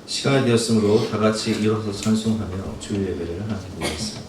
시간이 되었으므로 다 같이 일어서 찬송하며 주일 예배를 하나님 드리겠습니다.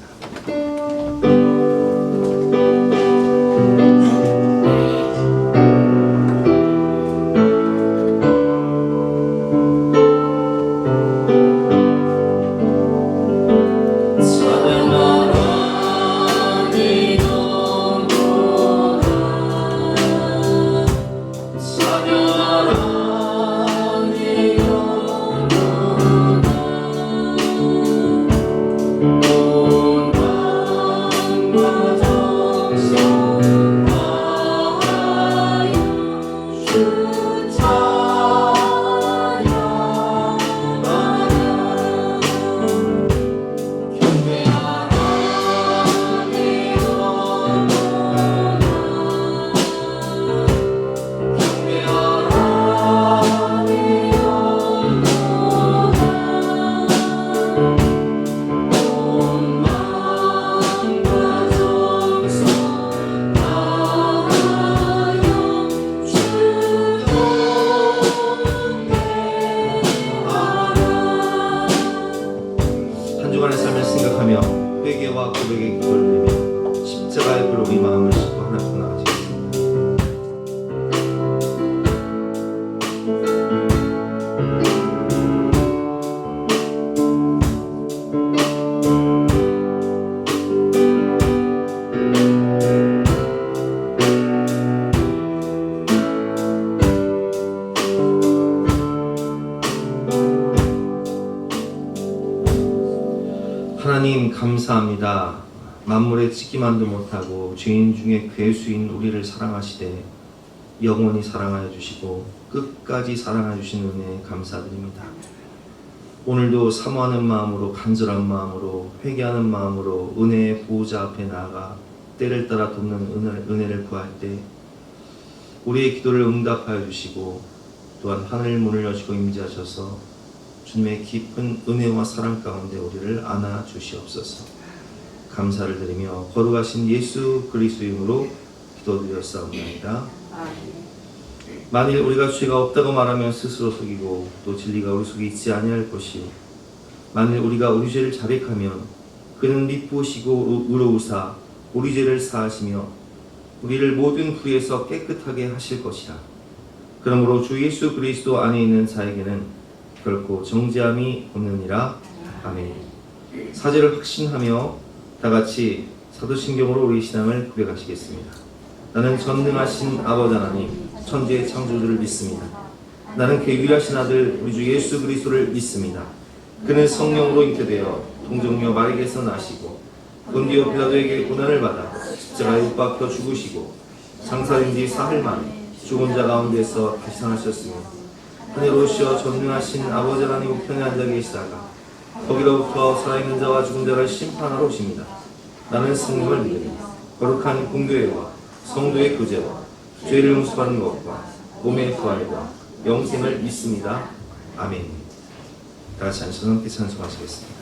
회개와 고백의 기도를 드리며 십자가의 불로 우리 마음을 싣고 하나님께 나아가시겠습니다. 하나님 감사합니다. 만물에 찍기만도 못하고 죄인 중에 괴수인 우리를 사랑하시되 영원히 사랑하여 주시고 끝까지 사랑하여 주신 은혜에 감사드립니다. 오늘도 사모하는 마음으로, 간절한 마음으로, 회개하는 마음으로 은혜의 보호자 앞에 나아가 때를 따라 돕는 은혜를 구할 때 우리의 기도를 응답하여 주시고 또한 하늘 문을 여시고 임재하셔서 주님의 깊은 은혜와 사랑 가운데 우리를 안아 주시옵소서. 감사를 드리며 거룩하신 예수 그리스도의 이름으로 기도드렸사옵나이다. 만일 우리가 죄가 없다고 말하면 스스로 속이고 또 진리가 우리 속에 있지 아니할 것이, 만일 우리가 우리 죄를 자백하면 그는 미쁘시고 의로우사 우리 죄를 사하시며 우리를 모든 불의에서 깨끗하게 하실 것이라. 그러므로 주 예수 그리스도 안에 있는 자에게는 결코 정죄함이 없느니라. 아멘. 사죄를 확신하며 다같이 사도신경으로 우리 신앙을 고백하시겠습니다. 나는 전능하신 아버지 하나님 천지의 창조주를 믿습니다. 나는 그 유일하신 아들 우리 주 예수 그리스도를 믿습니다. 그는 성령으로 잉태되어 동정녀 마리아에서 나시고 본디오 빌라도에게 고난을 받아 십자가에 못 박혀 죽으시고 장사된 뒤 사흘 만에 죽은 자 가운데서 다시 살아나셨으며 하늘로 오시어 전능하신 아버지 하나님 우편에 앉아 계시다가 거기로부터 살아있는 자와 죽은 자를 심판하러 오십니다. 나는 성령을 믿으니 거룩한 공교회와 성도의 교제와 죄를 용서받는 것과 몸의 부활과 영생을 믿습니다. 아멘. 다같이 한손 함께 찬송하시겠습니다.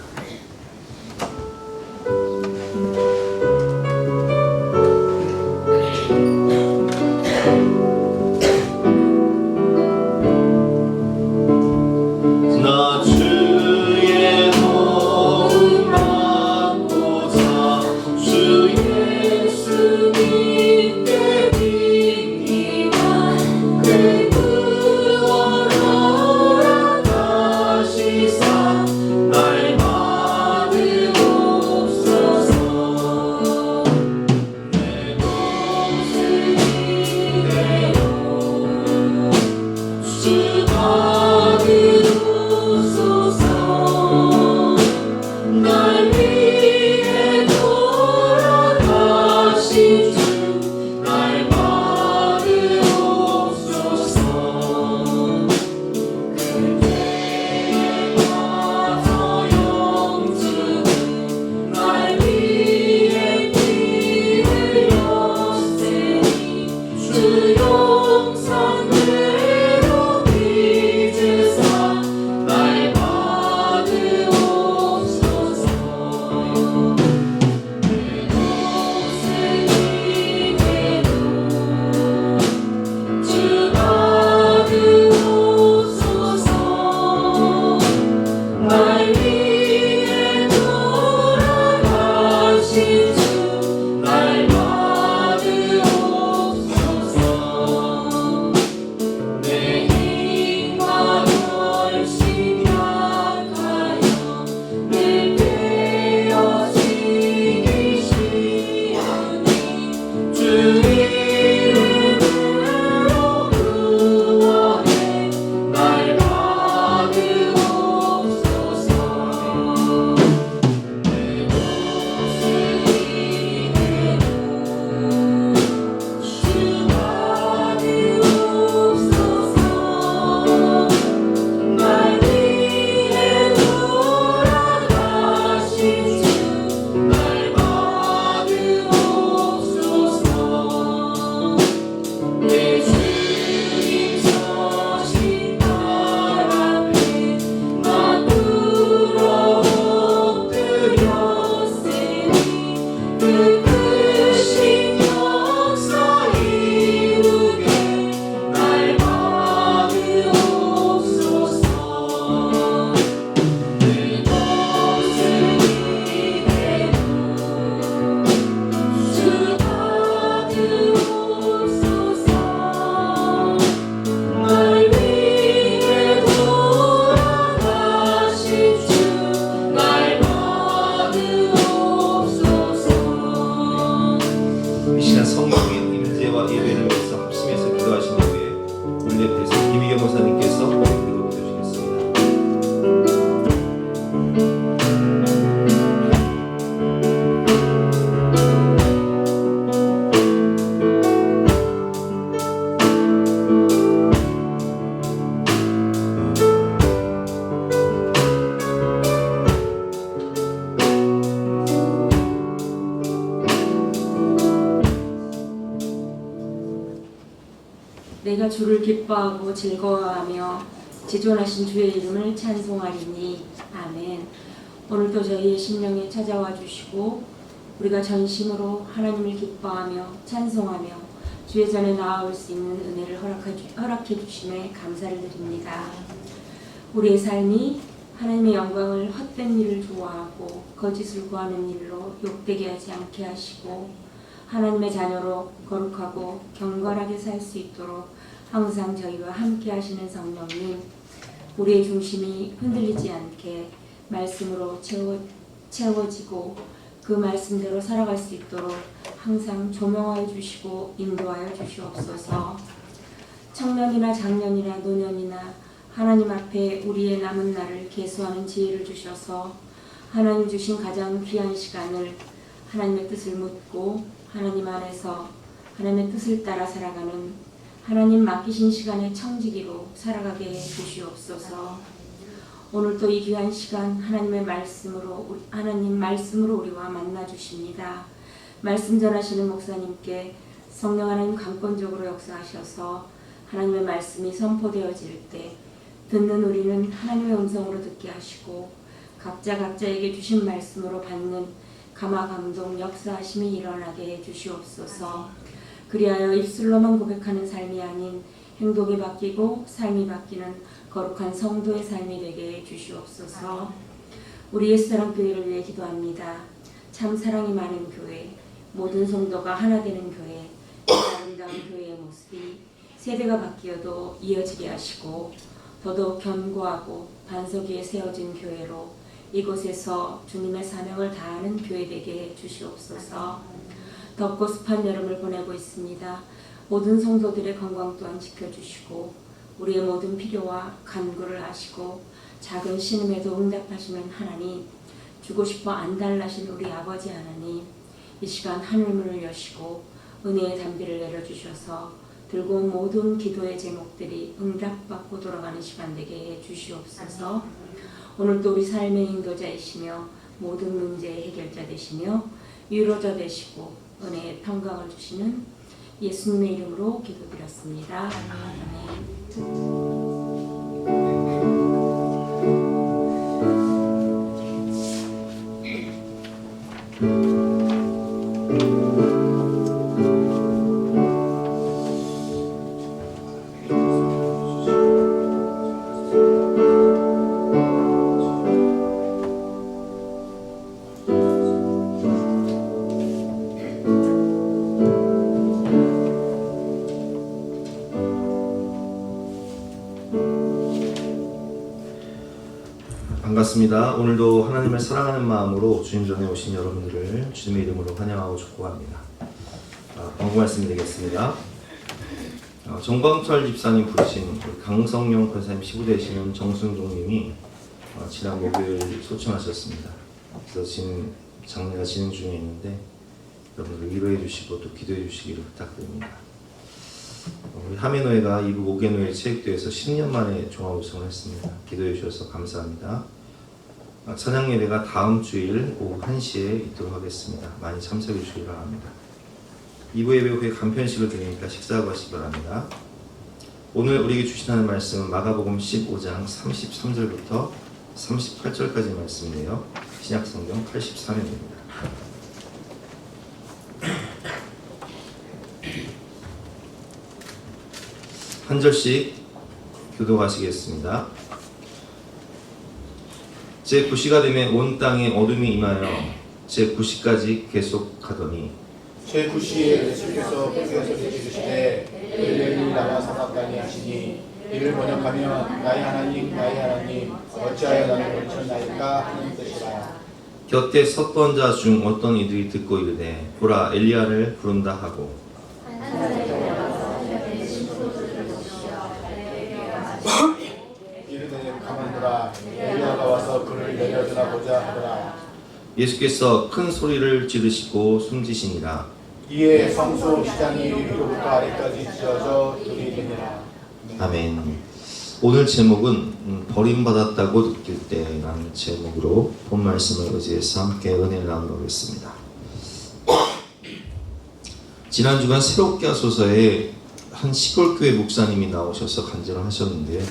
날 내가 주를 기뻐하고 즐거워하며 지존하신 주의 이름을 찬송하리니. 아멘. 오늘도 저희의 심령에 찾아와 주시고 우리가 전심으로 하나님을 기뻐하며 찬송하며 주의 전에 나아올 수 있는 은혜를 허락해 주심에 감사를 드립니다. 우리의 삶이 하나님의 영광을 헛된 일을 좋아하고 거짓을 구하는 일로 욕되게 하지 않게 하시고 하나님의 자녀로 거룩하고 경건하게 살 수 있도록 항상 저희와 함께 하시는 성령님, 우리의 중심이 흔들리지 않게 말씀으로 채워지고 그 말씀대로 살아갈 수 있도록 항상 조명하여 주시고 인도하여 주시옵소서. 청년이나 장년이나 노년이나 하나님 앞에 우리의 남은 날을 계수하는 지혜를 주셔서 하나님 주신 가장 귀한 시간을 하나님의 뜻을 묻고 하나님 안에서 하나님의 뜻을 따라 살아가는 하나님 맡기신 시간의 청지기로 살아가게 해 주시옵소서. 오늘도 이 귀한 시간 하나님 말씀으로 우리와 만나 주십니다. 말씀 전하시는 목사님께 성령 하나님 강권적으로 역사하셔서 하나님의 말씀이 선포되어질 때 듣는 우리는 하나님의 음성으로 듣게 하시고 각자에게 주신 말씀으로 받는 감화 감동 역사하심이 일어나게 해 주시옵소서. 그리하여 입술로만 고백하는 삶이 아닌 행동이 바뀌고 삶이 바뀌는 거룩한 성도의 삶이 되게 해 주시옵소서. 우리 옛사랑교회를 위해 기도합니다. 참 사랑이 많은 교회, 모든 성도가 하나 되는 교회, 아름다운 교회의 모습이 세대가 바뀌어도 이어지게 하시고 더더욱 견고하고 반석 위에 세워진 교회로 이곳에서 주님의 사명을 다하는 교회 되게 해 주시옵소서. 덥고 습한 여름을 보내고 있습니다. 모든 성도들의 건강 또한 지켜주시고 우리의 모든 필요와 간구를 아시고 작은 신음에도 응답하시는 하나님, 주고 싶어 안달나신 우리 아버지 하나님, 이 시간 하늘문을 여시고 은혜의 담비를 내려주셔서 들고 온 모든 기도의 제목들이 응답받고 돌아가는 시간 되게 해 주시옵소서. 오늘도 우리 삶의 인도자이시며 모든 문제의 해결자 되시며 위로자 되시고 은혜의 평강을 주시는 예수님의 이름으로 기도드렸습니다. 아멘. 반갑습니다. 오늘도 하나님을 사랑하는 마음으로 주님 전에 오신 여러분들을 주님의 이름으로 환영하고 축복합니다. 광고 말씀드리겠습니다. 정광철 집사님 부르신 강성용 권사님 시부되시는 정순종님이 지난 목요일 소청하셨습니다. 그래서 지금 장례가 진행 중에 있는데 여러분들 위로해 주시고 또 기도해 주시기를 부탁드립니다. 우리 하메노회가 이부 모계노회 체육대회에서 10년 만에 종합 우승을 했습니다. 기도해 주셔서 감사합니다. 찬양 예배가 다음 주일 오후 1시에 있도록 하겠습니다. 많이 참석해 주시기 바랍니다. 2부 예배 후에 간편식을 드리니까 식사하고 하시기 바랍니다. 오늘 우리에게 주시는 말씀은 마가복음 15장 33절부터 38절까지 말씀이에요. 신약성경 83면입니다. 한 절씩 교독하시겠습니다. 제9시가 되면 온 땅에 어둠이 임하여 제9시까지 계속하더니 제9시에 예수께서 불교에서 지시되 엘렐리 나와 사막다니 하시니 이를 번역하면 나의 하나님 어찌하여 나를 버리셨나이까 하는 뜻이라. 곁에 섰던 자 중 어떤 이들이 듣고 이르되 보라 엘리야를 부른다 하고 이르되 가만두라 엘리야가 와서 그를 내려주나 보자 하더라. 예수께서 큰 소리를 지르시고 숨지시니라. 이에 성소 시장이 위로부터 아래까지 찢어져 둘이 되니라. 아멘. 오늘 제목은 버림받았다고 느낄 때라는 제목으로 본 말씀을 의지해서 함께 은혜를 나누겠습니다. 지난 주간 새롭게 하소서의 한 시골교회 목사님이 나오셔서 간증을 하셨는데요.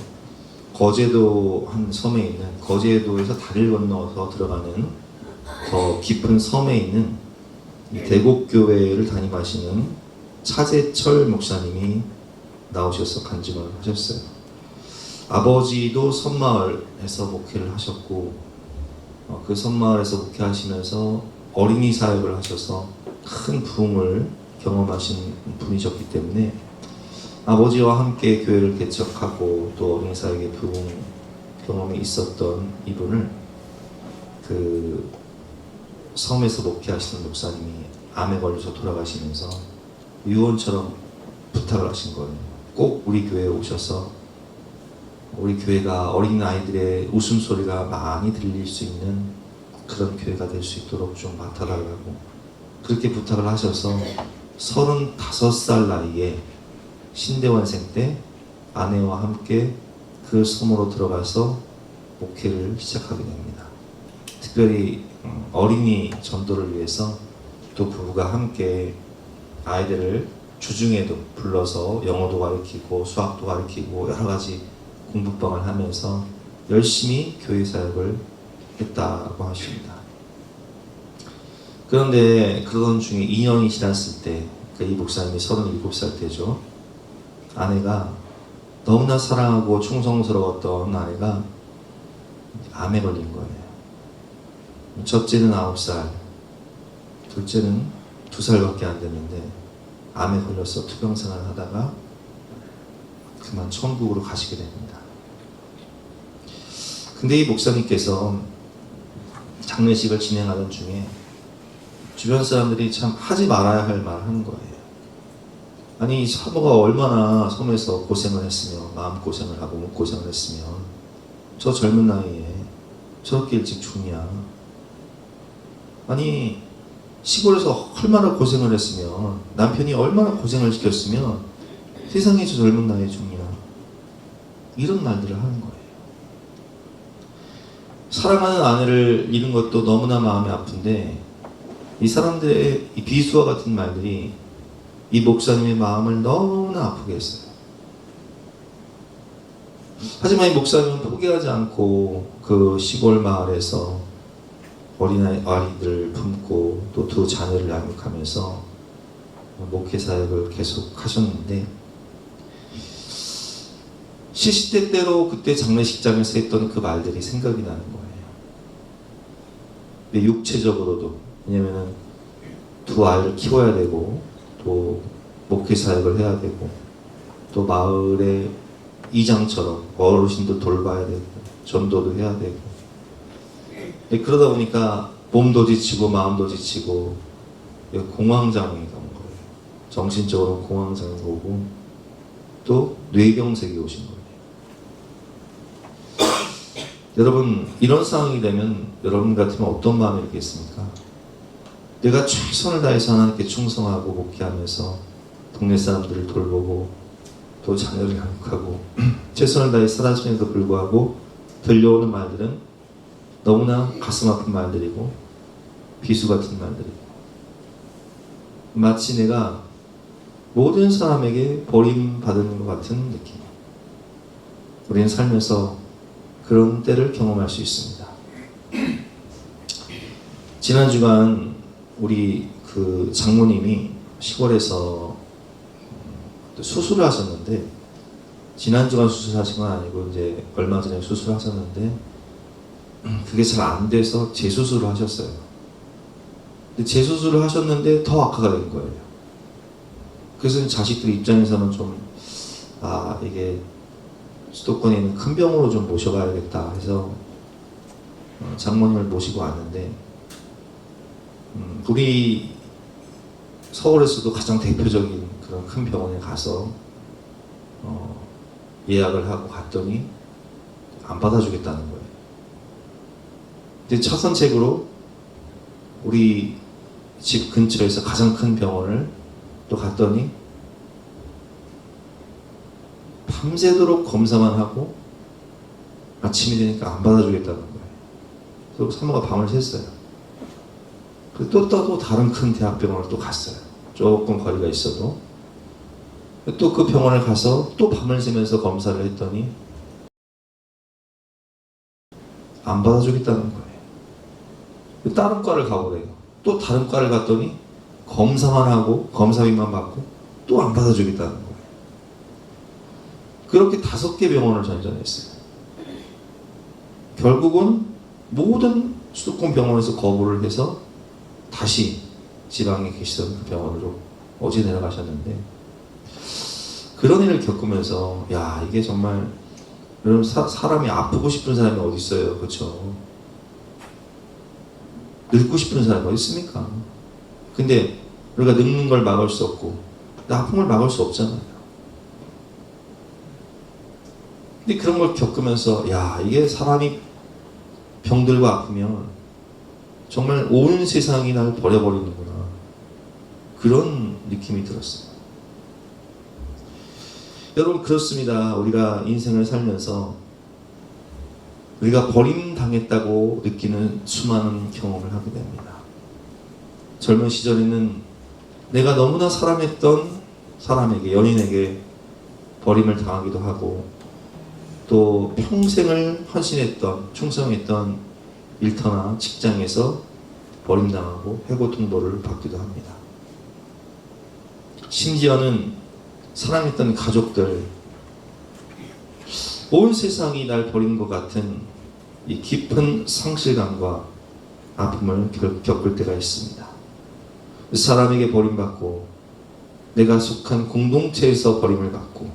거제도 한 섬에 있는, 거제도에서 다리를 건너서 들어가는 더 깊은 섬에 있는 이 대곡교회를 담임하시는 차재철 목사님이 나오셔서 간증을 하셨어요. 아버지도 섬마을에서 목회를 하셨고, 그 섬마을에서 목회하시면서 어린이 사역을 하셔서 큰 부흥을 경험하신 분이셨기 때문에 아버지와 함께 교회를 개척하고 또 어린이 사역의 부흥 경험이 있었던 이분을 그 섬에서 목회하시는 목사님이 암에 걸려서 돌아가시면서 유언처럼 부탁을 하신 거예요. 꼭 우리 교회에 오셔서 우리 교회가 어린 아이들의 웃음소리가 많이 들릴 수 있는 그런 교회가 될 수 있도록 좀 맡아달라고 그렇게 부탁을 하셔서 35살 나이에 신대원생 때 아내와 함께 그 섬으로 들어가서 목회를 시작하게 됩니다. 특별히 어린이 전도를 위해서 또 부부가 함께 아이들을 주중에도 불러서 영어도 가르치고 수학도 가르치고 여러 가지 공부방을 하면서 열심히 교회 사역을 했다고 하십니다. 그런데 그러던 중에 2년이 지났을 때, 이 목사님이 37살 때죠. 아내가 너무나 사랑하고 충성스러웠던 아내가 암에 걸린 거예요. 첫째는 9살, 둘째는 2살밖에 안 됐는데 암에 걸려서 투병생활을 하다가 그만 천국으로 가시게 됩니다. 근데 이 목사님께서 장례식을 진행하던 중에 주변 사람들이 참 하지 말아야 할 말을 하는 거예요. 아니 사모가 얼마나 섬에서 고생을 했으며 마음고생을 하고 몸고생을 했으면 저 젊은 나이에 저렇게 일찍 죽냐. 아니 시골에서 얼마나 고생을 했으면 남편이 얼마나 고생을 시켰으면 세상에 저 젊은 나이에 죽냐. 이런 말들을 하는 거예요. 사랑하는 아내를 잃은 것도 너무나 마음이 아픈데 이 사람들의 이 비수와 같은 말들이 이 목사님의 마음을 너무나 아프게 했어요. 하지만 이 목사님은 포기하지 않고 그 시골 마을에서 어린아이들을 품고 또 두 자녀를 양육하면서 목회 사역을 계속 하셨는데 시시때때로 그때 장례식장에서 했던 그 말들이 생각이 나는 거예요. 근데 육체적으로도, 왜냐면은 두 아이를 키워야 되고 또 목회 사역을 해야 되고 또 마을의 이장처럼 어르신도 돌봐야 되고 전도도 해야 되고 그러다 보니까 몸도 지치고 마음도 지치고 공황장애가 온 거예요. 정신적으로 공황장애가 오고 또 뇌경색이 오신 거예요. 여러분 이런 상황이 되면 여러분 같으면 어떤 마음이 있겠습니까? 내가 최선을 다해서 하나님께 충성하고 목회하면서 동네 사람들을 돌보고 또 자녀를 양육하고 최선을 다해 살았음에도 불구하고 들려오는 말들은 너무나 가슴 아픈 말들이고 비수 같은 말들이고 마치 내가 모든 사람에게 버림받은 것 같은 느낌. 우리는 살면서 그런 때를 경험할 수 있습니다. 지난 주간 우리 그 장모님이 시골에서 수술을 하셨는데 지난 주간 수술하신 건 아니고 이제 얼마 전에 수술하셨는데 그게 잘 안 돼서 재수술을 하셨어요. 근데 재수술을 하셨는데 더 악화가 된 거예요. 그래서 자식들 입장에서는 좀 이게 수도권에 있는 큰 병으로 좀 모셔가야겠다 해서 장모님을 모시고 왔는데 우리 서울에서도 가장 대표적인 그런 큰 병원에 가서 예약을 하고 갔더니 안 받아주겠다는 거예요. 근데 첫 선책으로 우리 집 근처에서 가장 큰 병원을 또 갔더니 밤새도록 검사만 하고 아침이 되니까 안 받아주겠다는 거예요. 그래서 사모가 밤을 샜어요. 또 다른 큰 대학병원을 또 갔어요. 조금 거리가 있어도. 또 그 병원을 가서 또 밤을 새면서 검사를 했더니 안 받아주겠다는 거예요. 다른 과를 가보래요. 또 다른 과를 갔더니 검사만 하고 검사비만 받고 또 안 받아주겠다는 거예요. 그렇게 5개 병원을 전전했어요. 결국은 모든 수도권 병원에서 거부를 해서 다시 지방에 계시던 그 병원으로 어제 내려가셨는데, 그런 일을 겪으면서 야, 이게 정말 여러분, 사람이 아프고 싶은 사람이 어디 있어요, 그렇죠? 늙고 싶은 사람이 어디 있습니까? 근데 우리가 늙는 걸 막을 수 없고 아픔을 막을 수 없잖아요. 근데 그런 걸 겪으면서 야, 이게 사람이 병들고 아프면 정말 온 세상이 날 버려버리는구나, 그런 느낌이 들었어요. 여러분, 그렇습니다. 우리가 인생을 살면서 우리가 버림당했다고 느끼는 수많은 경험을 하게 됩니다. 젊은 시절에는 내가 너무나 사랑했던 사람에게, 연인에게 버림을 당하기도 하고, 또 평생을 헌신했던, 충성했던 일터나 직장에서 버림당하고 해고통보를 받기도 합니다. 심지어는 사랑했던 가족들, 온 세상이 날 버린 것 같은 이 깊은 상실감과 아픔을 겪을 때가 있습니다. 사람에게 버림받고 내가 속한 공동체에서 버림을 받고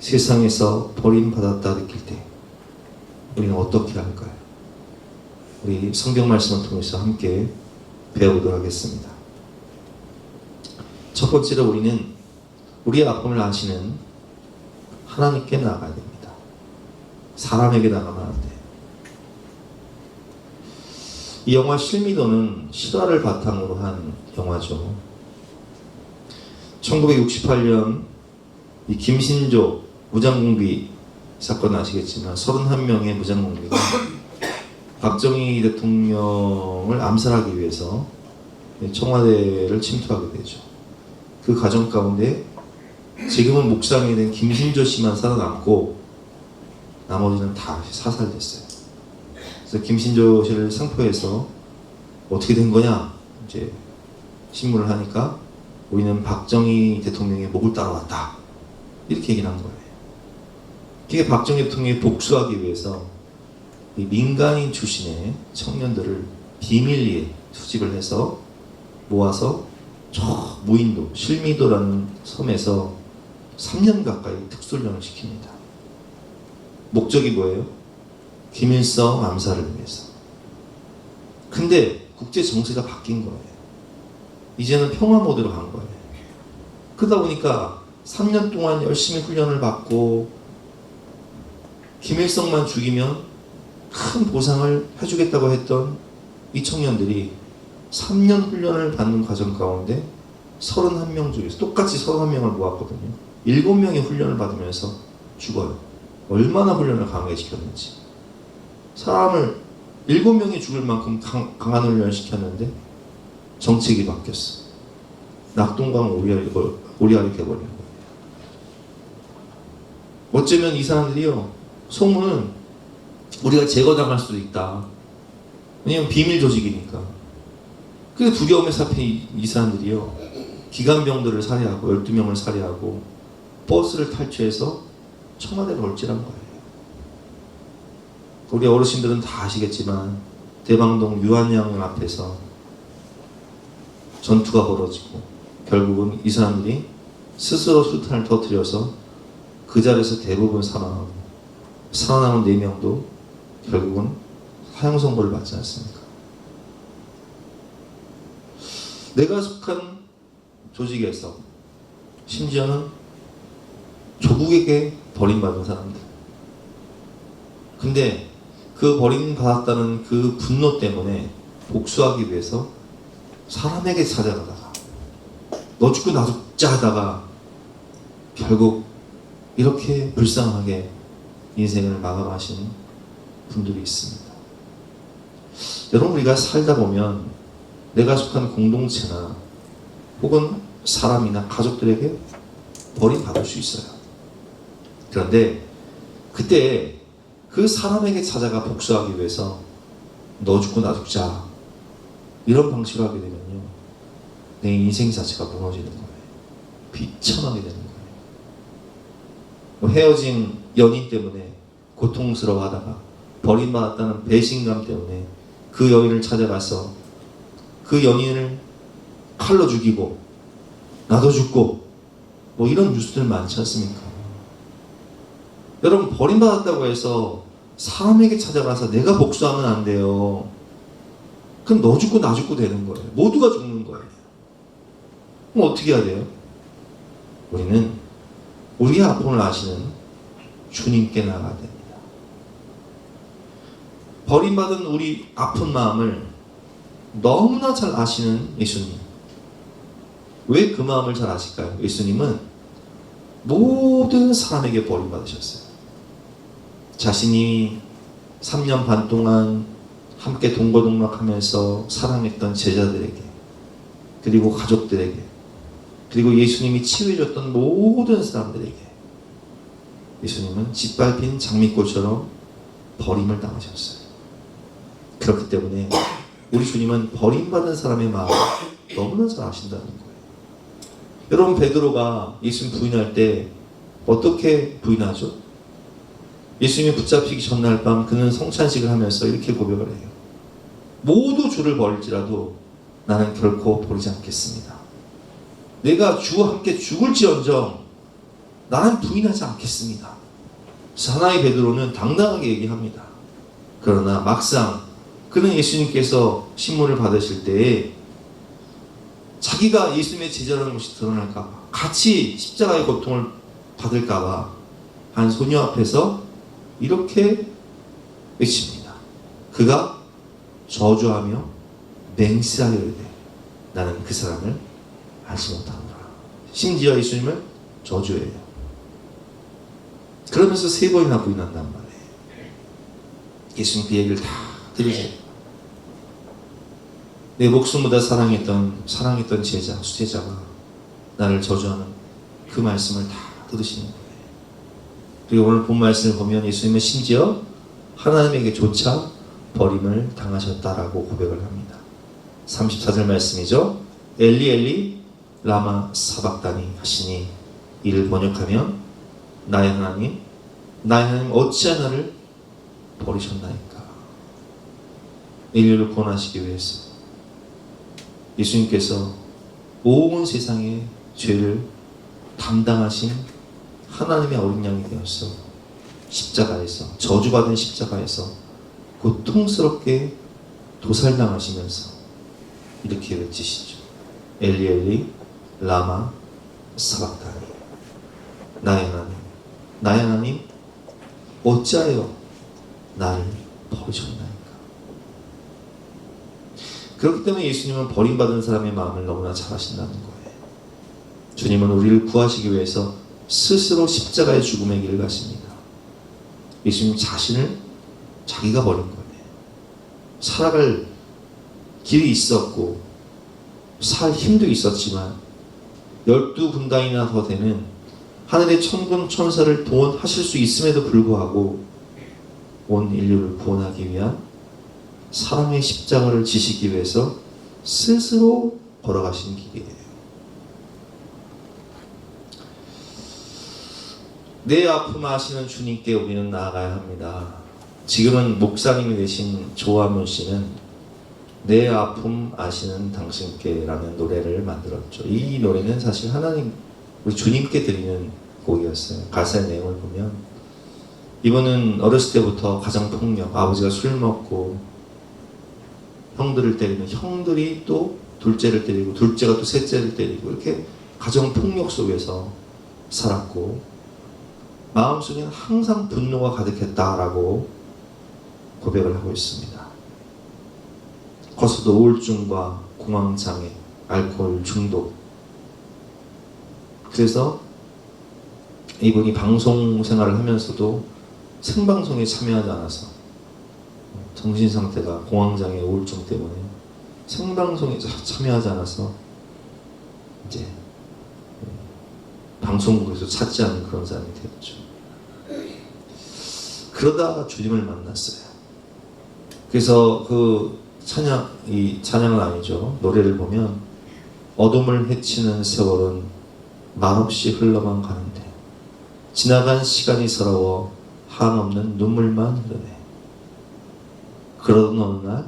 세상에서 버림받았다 느낄 때 우리는 어떻게 할까요? 우리 성경 말씀을 통해서 함께 배워보도록 하겠습니다. 첫 번째로 우리는 우리의 아픔을 아시는 하나님께 나아가야 됩니다. 사람에게 나가면 안 돼요. 이 영화 실미도는 실화를 바탕으로 한 영화죠. 1968년 이 김신조 무장공비 사건 아시겠지만 31명의 무장공비가 박정희 대통령을 암살하기 위해서 청와대를 침투하게 되죠. 그 과정 가운데 지금은 묵상이 된 김신조 씨만 살아남고 나머지는 다 사살됐어요. 그래서 김신조 씨를 상포해서 어떻게 된 거냐 이제 신문을 하니까 우리는 박정희 대통령의 목을 따라왔다, 이렇게 얘기를 한 거예요. 이게 박정희 대통령이 복수하기 위해서 이 민간인 출신의 청년들을 비밀리에 투집을 해서 모아서 저 무인도 실미도라는 섬에서 3년 가까이 특수훈련을 시킵니다. 목적이 뭐예요? 김일성 암살을 위해서. 근데 국제 정세가 바뀐 거예요. 이제는 평화 모드로 간 거예요. 그러다 보니까 3년 동안 열심히 훈련을 받고 김일성만 죽이면 큰 보상을 해주겠다고 했던 이 청년들이 3년 훈련을 받는 과정 가운데 31명 중에서 똑같이 31명을 모았거든요. 7명이 훈련을 받으면서 죽어요. 얼마나 훈련을 강하게 시켰는지. 사람을 7명이 죽을 만큼 강한 훈련을 시켰는데 정책이 바뀌었어. 낙동강 오리알이 돼버린 거예요. 어쩌면 이 사람들이요, 소문은 우리가 제거당할 수도 있다. 왜냐면 비밀 조직이니까. 그 두려움에 잡힌 이 사람들이요, 기관병들을 살해하고 12명을 살해하고 버스를 탈취해서 청와대로 올질한 거예요. 우리 어르신들은 다 아시겠지만 대방동 유한양 앞에서 전투가 벌어지고 결국은 이 사람들이 스스로 수탄을 터뜨려서 그 자리에서 대부분 사망하고 살아남은 4명도 결국은 사형 선고를 받지 않습니까? 내가 속한 조직에서 심지어는 조국에게 버림받은 사람들. 근데 그 버림받았다는 그 분노 때문에 복수하기 위해서 사람에게 찾아가다가 너 죽고 나 죽자 하다가 결국 이렇게 불쌍하게 인생을 마감하신 분들이 있습니다. 여러분, 우리가 살다 보면 내가 속한 공동체나 혹은 사람이나 가족들에게 버림받을 수 있어요. 그런데 그때 그 사람에게 찾아가 복수하기 위해서 너 죽고 나 죽자 이런 방식으로 하게 되면요, 내 인생 자체가 무너지는 거예요. 비참하게 되는 거예요. 헤어진 연인 때문에 고통스러워하다가 버림받았다는 배신감 때문에 그 여인을 찾아가서 그 연인을 칼로 죽이고 나도 죽고 뭐 이런 뉴스들 많지 않습니까? 여러분, 버림받았다고 해서 사람에게 찾아가서 내가 복수하면 안 돼요. 그럼 너 죽고 나 죽고 되는 거예요. 모두가 죽는 거예요. 그럼 어떻게 해야 돼요? 우리는 우리의 아픔을 아시는 주님께 나가야 됩니다. 버림받은 우리 아픈 마음을 너무나 잘 아시는 예수님. 왜 그 마음을 잘 아실까요? 예수님은 모든 사람에게 버림받으셨어요. 자신이 3년 반 동안 함께 동거동락하면서 사랑했던 제자들에게, 그리고 가족들에게, 그리고 예수님이 치유해줬던 모든 사람들에게 예수님은 짓밟힌 장미꽃처럼 버림을 당하셨어요. 그렇기 때문에 우리 주님은 버림받은 사람의 마음을 너무나 잘 아신다는 거예요. 여러분, 베드로가 예수님 부인할 때 어떻게 부인하죠? 예수님이 붙잡히기 전날 밤 그는 성찬식을 하면서 이렇게 고백을 해요. 모두 주를 버릴지라도 나는 결코 버리지 않겠습니다. 내가 주와 함께 죽을지언정 나는 부인하지 않겠습니다. 사나이 베드로는 당당하게 얘기합니다. 그러나 막상 그는 예수님께서 신문을 받으실 때에 자기가 예수님의 제자라는 것이 드러날까봐, 같이 십자가의 고통을 받을까봐 한 소녀 앞에서 이렇게 외칩니다. 그가 저주하며 맹세하여 이르되 나는 그 사람을 알지 못하노라. 심지어 예수님을 저주해요. 그러면서 3번이나 부인한단 말이에요. 예수님 그 얘기를 다 들으세요. 내 목숨보다 사랑했던 제자, 수제자가 나를 저주하는 그 말씀을 다 들으시는 거예요. 그리고 오늘 본 말씀을 보면 예수님은 심지어 하나님에게조차 버림을 당하셨다라고 고백을 합니다. 34절 말씀이죠. 엘리 엘리 라마 사박다니 하시니, 이를 번역하면 나의 하나님 어찌하여 나를 버리셨나이까. 인류를 구원하시기 위해서 예수님께서 온 세상의 죄를 담당하신 하나님의 어린 양이 되어서 십자가에서, 저주받은 십자가에서 고통스럽게 도살당하시면서 이렇게 외치시죠. 엘리 엘리 라마 사박다니. 나의 하나님 어찌하여 나를 버리셨나이까. 그렇기 때문에 예수님은 버림받은 사람의 마음을 너무나 잘 아신다는 거예요. 주님은 우리를 구하시기 위해서 스스로 십자가의 죽음의 길을 가십니다. 예수님 자신을 자기가 버린 거예요. 살아갈 길이 있었고 살 힘도 있었지만 12분단이나 더 되는 하늘의 천군 천사를 동원하실 수 있음에도 불구하고 온 인류를 구원하기 위한 사랑의 십자가를 지시기 위해서 스스로 걸어가신 길이에요. 내 아픔 아시는 주님께 우리는 나아가야 합니다. 지금은 목사님이 되신 조화문 씨는 내 아픔 아시는 당신께 라는 노래를 만들었죠. 이 노래는 사실 하나님, 우리 주님께 드리는 곡이었어요. 가사의 내용을 보면 이분은 어렸을 때부터 가정폭력, 아버지가 술 먹고 형들을 때리면 형들이 또 둘째를 때리고 둘째가 또 셋째를 때리고 이렇게 가정폭력 속에서 살았고 마음속에는 항상 분노가 가득했다라고 고백을 하고 있습니다. 거기서도 우울증과 공황장애, 알코올 중독. 그래서 이분이 방송 생활을 하면서도 생방송에 참여하지 않아서 정신상태가 공황장애, 우울증 때문에 생방송에 참여하지 않아서 이제 방송국에서 찾지 않는 그런 사람이 되었죠. 그러다가 주님을 만났어요. 그래서 그 찬양은 아니죠. 노래를 보면 어둠을 헤치는 세월은 말없이 흘러만 가는데 지나간 시간이 서러워 한없는 눈물만 흐르네. 그러던 어느 날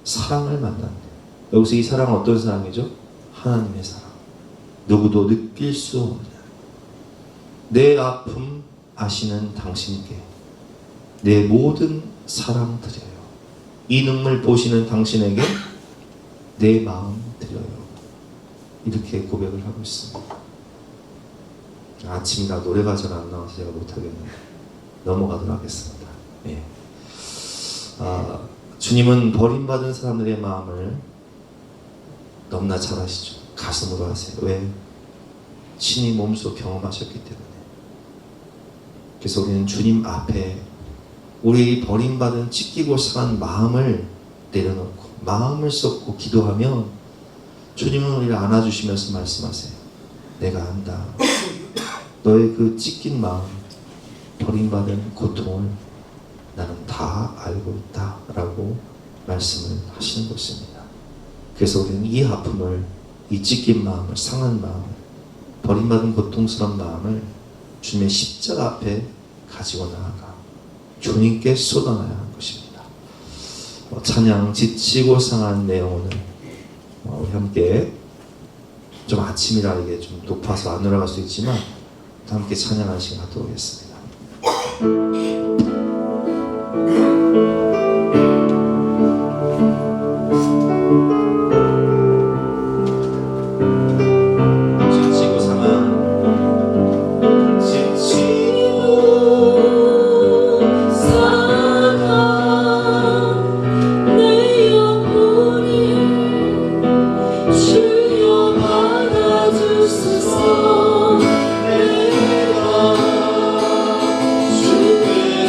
사랑을 만났네. 여기서 이 사랑은 어떤 사랑이죠? 하나님의 사랑. 누구도 느낄 수 없는 내 아픔 아시는 당신께 내 모든 사랑 드려요. 이 눈물 보시는 당신에게 내 마음 드려요. 이렇게 고백을 하고 있습니다. 아침이라 노래가 잘 안 나와서 제가 못하겠는데 넘어가도록 하겠습니다. 예. 주님은 버림받은 사람들의 마음을 너무나 잘 아시죠. 가슴으로 하세요. 왜? 신이 몸소 경험하셨기 때문에. 그래서 우리는 주님 앞에 우리 버림받은 찢기고 상한 마음을 내려놓고 마음을 쏟고 기도하면 주님은 우리를 안아주시면서 말씀하세요. 내가 안다. 너의 그 찢긴 마음, 버림받은 고통을 나는 다 알고 있다 라고 말씀을 하시는 것입니다. 그래서 우리는 이 아픔을, 이 찢긴 마음을, 상한 마음을, 버림받은 고통스러운 마음을 주님의 십자가 앞에 가지고 나아가 주님께 쏟아놔야 하는 것입니다. 찬양 지치고 상한 내 영혼을 우리 함께 좀 아침이라 이게 좀 높아서 안 올라갈 수 있지만 함께 찬양하는 시간 갖도록 하겠습니다. 주여 받아주소서 내가 주의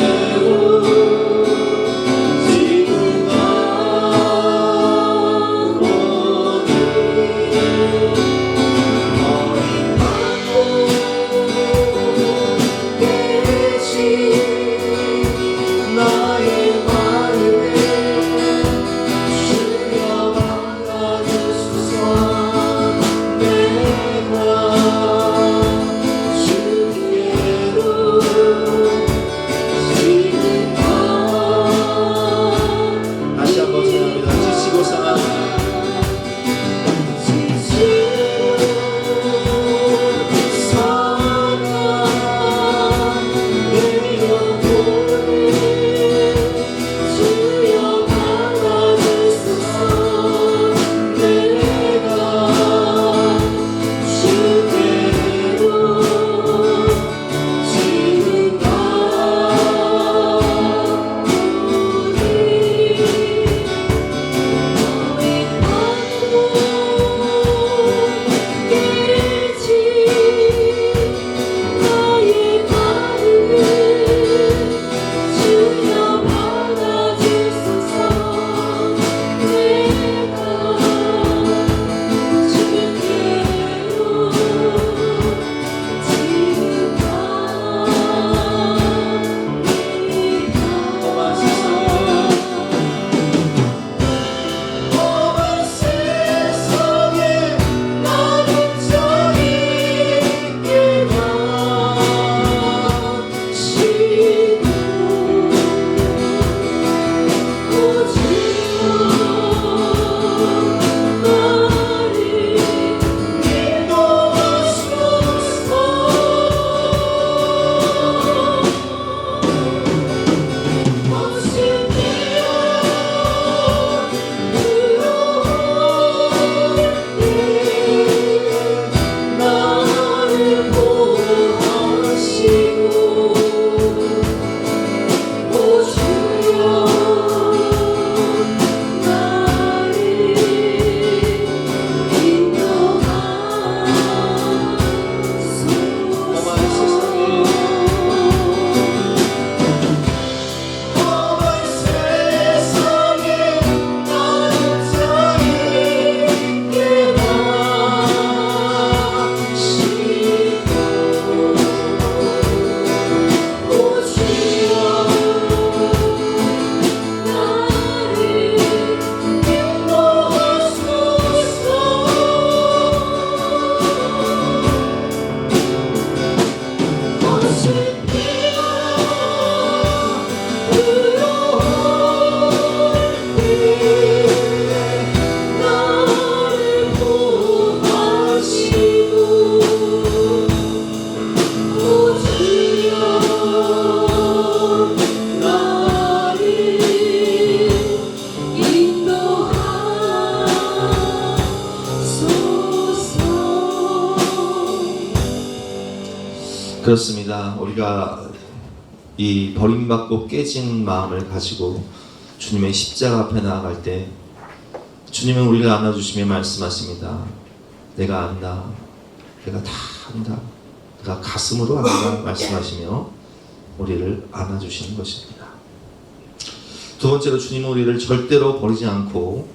그렇습니다. 우리가 이 버림받고 깨진 마음을 가지고 주님의 십자가 앞에 나아갈 때 주님은 우리를 안아주시며 말씀하십니다. 내가 안다. 내가 다 안다. 내가 가슴으로 안다. 말씀하시며 우리를 안아주시는 것입니다. 두 번째로 주님은 우리를 절대로 버리지 않고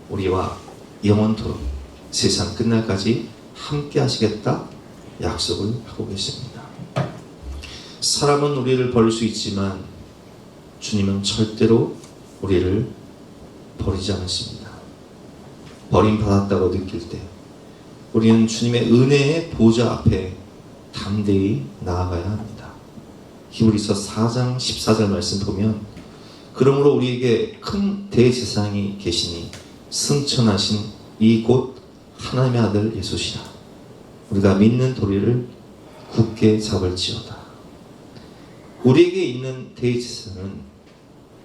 우리와 영원토록 세상 끝날까지 함께 하시겠다 약속을 하고 계십니다. 사람은 우리를 버릴 수 있지만 주님은 절대로 우리를 버리지 않으십니다. 버림받았다고 느낄 때 우리는 주님의 은혜의 보좌 앞에 담대히 나아가야 합니다. 히브리서 4장 14절 말씀 보면 그러므로 우리에게 큰 대제사장이 계시니 승천하신 이 곧 하나님의 아들 예수시라. 우리가 믿는 도리를 굳게 잡을지어다. 우리에게 있는 대제사장은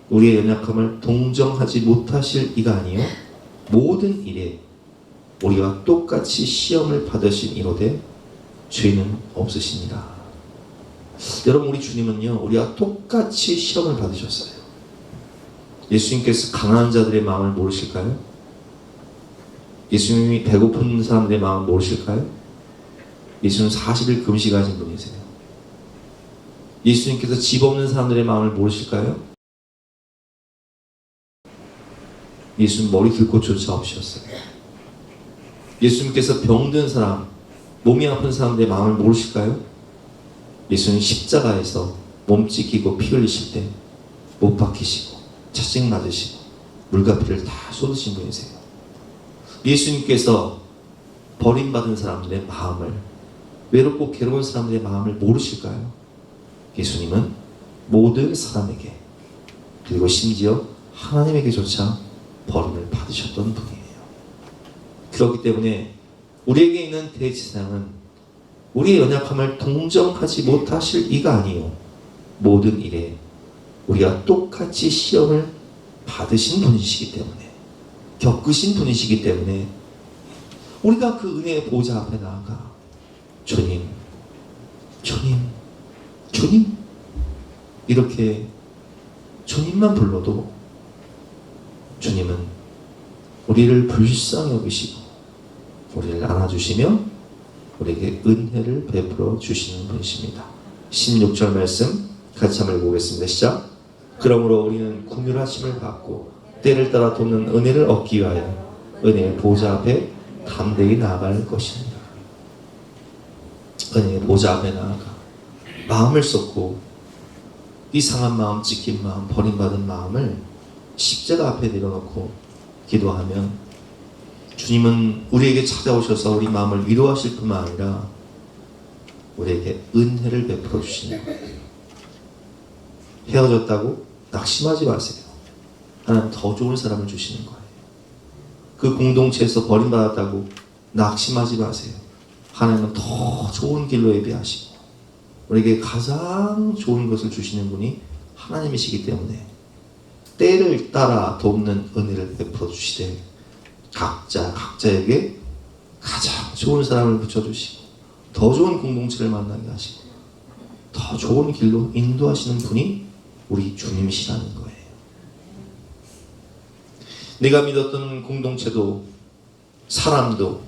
우리의 연약함을 동정하지 못하실 이가 아니요 모든 일에 우리와 똑같이 시험을 받으신 이로되 죄는 없으시니라. 여러분, 우리 주님은요 우리와 똑같이 시험을 받으셨어요. 예수님께서 가난한 자들의 마음을 모르실까요? 예수님이 배고픈 사람들의 마음을 모르실까요? 예수님은 40일 금식하신 분이세요. 예수님께서 집 없는 사람들의 마음을 모르실까요? 예수님 머리 길 곳조차 없으셨어요. 예수님께서 병든 사람, 몸이 아픈 사람들의 마음을 모르실까요? 예수님 십자가에서 몸 찢기고 피 흘리실 때 못 박히시고 채찍 맞으시고 물과 피를 다 쏟으신 분이세요. 예수님께서 버림받은 사람들의 마음을, 외롭고 괴로운 사람들의 마음을 모르실까요? 예수님은 모든 사람에게, 그리고 심지어 하나님에게조차 버림을 받으셨던 분이에요. 그렇기 때문에 우리에게 있는 대제사장은 우리의 연약함을 동정하지 못하실 이가 아니요 모든 일에 우리가 똑같이 시험을 받으신 분이시기 때문에, 겪으신 분이시기 때문에 우리가 그 은혜의 보좌 앞에 나아가 주님, 주님, 주님 이렇게 주님만 불러도 주님은 우리를 불쌍히 여기시고 우리를 안아주시며 우리에게 은혜를 베풀어 주시는 분이십니다. 16절 말씀 같이 한번 읽어보겠습니다. 시작. 그러므로 우리는 긍휼하심을 받고 때를 따라 돕는 은혜를 얻기 위하여 은혜의 보좌 앞에 담대히 나아갈 것입니다. 은혜의 보좌 앞에 나아가 마음을 쏟고 이상한 마음, 찢긴 마음, 버림받은 마음을 십자가 앞에 내려놓고 기도하면 주님은 우리에게 찾아오셔서 우리 마음을 위로하실 뿐만 아니라 우리에게 은혜를 베풀어 주시는 거예요. 헤어졌다고 낙심하지 마세요. 하나님 더 좋은 사람을 주시는 거예요. 그 공동체에서 버림받았다고 낙심하지 마세요. 하나님은 더 좋은 길로 예비하시고 우리에게 가장 좋은 것을 주시는 분이 하나님이시기 때문에 때를 따라 돕는 은혜를 베풀어 주시되 각자에게 가장 좋은 사람을 붙여주시고 더 좋은 공동체를 만나게 하시고 더 좋은 길로 인도하시는 분이 우리 주님이시라는 거예요. 내가 믿었던 공동체도 사람도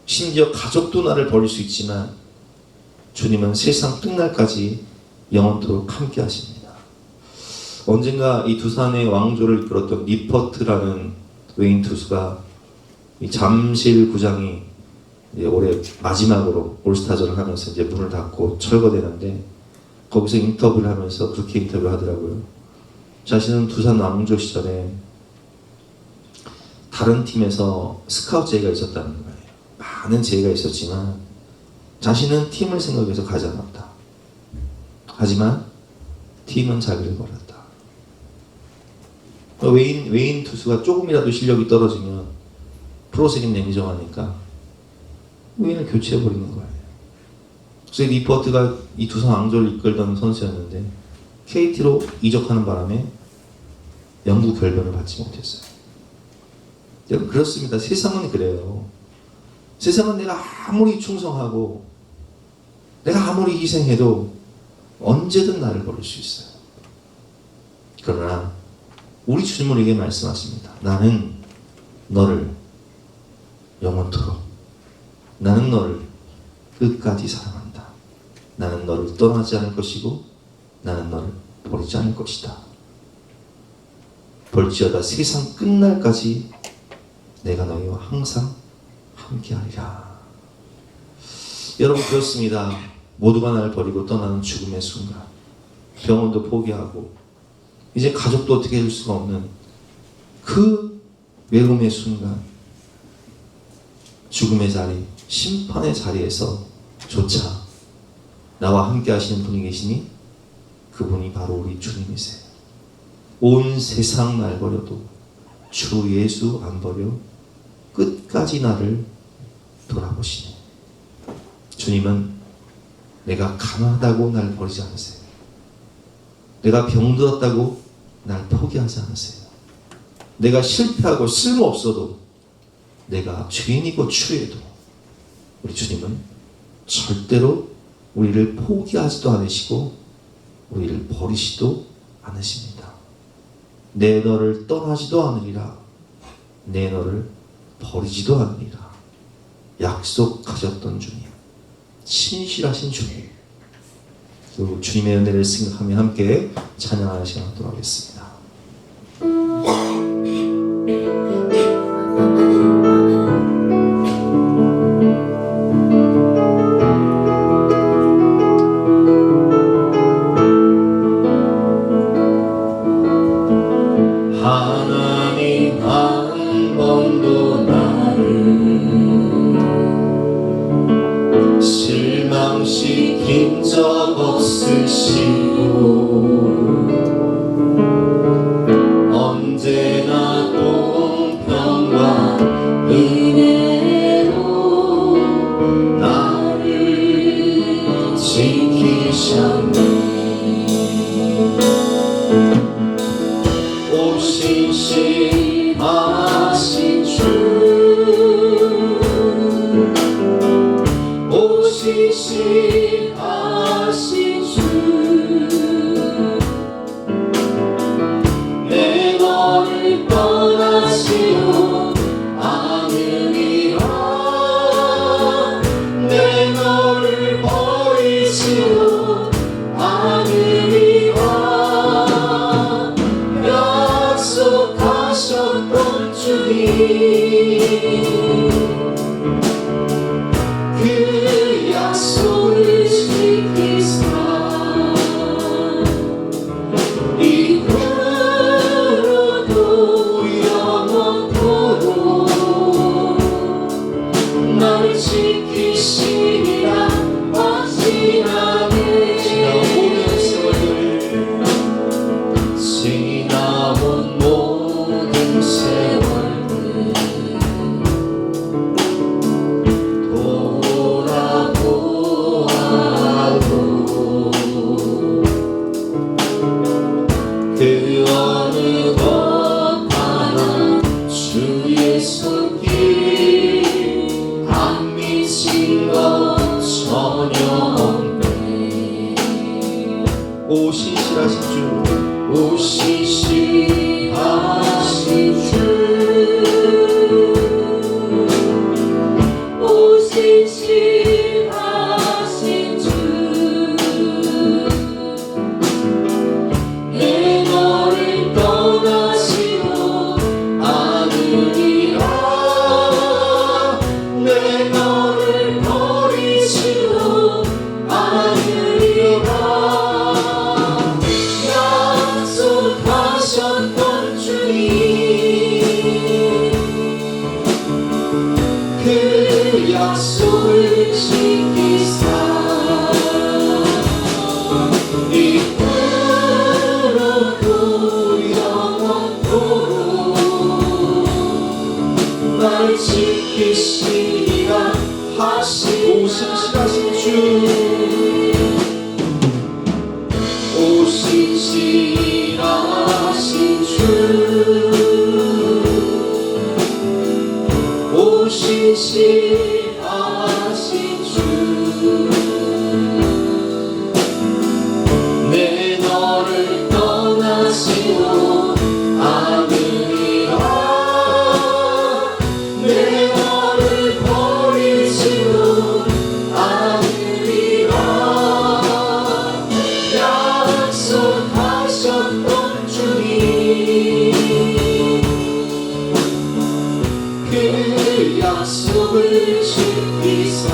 심지어 가족도 나를 버릴 수 있지만 주님은 세상 끝날까지 영원토록 함께 하십니다. 언젠가 이 두산의 왕조를 이끌었던 니퍼트라는 외인 투수가 이 잠실 구장이 이제 올해 마지막으로 올스타전을 하면서 이제 문을 닫고 철거되는데 거기서 인터뷰를 하면서 그렇게 인터뷰를 하더라고요. 자신은 두산 왕조 시절에 다른 팀에서 스카우트 제의가 있었다는 거예요. 많은 제의가 있었지만 자신은 팀을 생각해서 가지 않았다. 하지만 팀은 자기를 버렸다. 외인 투수가 조금이라도 실력이 떨어지면 프로 책임 냉정하니까 외인을 교체해버리는 거예요. 그래서 리포트가 이 두산 왕조를 이끌던 선수였는데 KT로 이적하는 바람에 영구 결별을 받지 못했어요. 여러분, 그렇습니다. 세상은 그래요. 세상은 내가 아무리 충성하고 내가 아무리 희생해도 언제든 나를 버릴 수 있어요. 그러나 우리 주님은 우리에게 말씀하십니다. 나는 너를 영원토록, 나는 너를 끝까지 사랑한다. 나는 너를 떠나지 않을 것이고 나는 너를 버리지 않을 것이다. 볼지어다 세상 끝날까지 내가 너희와 항상 함께하리라. 여러분, 그렇습니다. 모두가 나를 버리고 떠나는 죽음의 순간, 병원도 포기하고 이제 가족도 어떻게 해줄 수가 없는 그 외로움의 순간, 죽음의 자리, 심판의 자리에서 조차 나와 함께 하시는 분이 계시니 그분이 바로 우리 주님이세요. 온 세상 날 버려도 주 예수 안 버려 끝까지 나를 돌아보시네. 주님은 내가 가난하다고 날 버리지 않으세요. 내가 병들었다고 날 포기하지 않으세요. 내가 실패하고 쓸모없어도, 내가 죄인이고 추해도 우리 주님은 절대로 우리를 포기하지도 않으시고 우리를 버리시도 않으십니다. 내 너를 떠나지도 않으리라, 내 너를 버리지도 않으리라 약속하셨던 주님, 신실하신 주님, 그 주님의 은혜를 생각하며 함께 찬양하는 시간 갖도록 하겠습니다. 하나님 한 번도 나를 실망시킨 적 없으시고 언제나 공평과 은혜로 나를 지키셨네. 오신실하신 주, 오신실하신 주, 내 너를 떠나지도 않으리라, 내 너를 버리지도 않으리라 약속하셨던 주님, 그 약속을 지키사 이후로도 영원토록 나를 지키시리라 확신하네. 지나온 모든 세월들 돌아보아도 그 어느 것 하나 주의 손길 안 미친 것 전혀 없네. 오신실하신 주, 오신실하신 주, 오신실하신 주, 내 너를 떠나지도 않으리라, 내 너를 버리지도 않으리라 약속하셨던 주님, 그 약속을 지키사 이후로도 영원토록 날 지키시리라 하시고 오신실하신 주, 오신실하신 주, 오신실하신 주, 약속을 지키사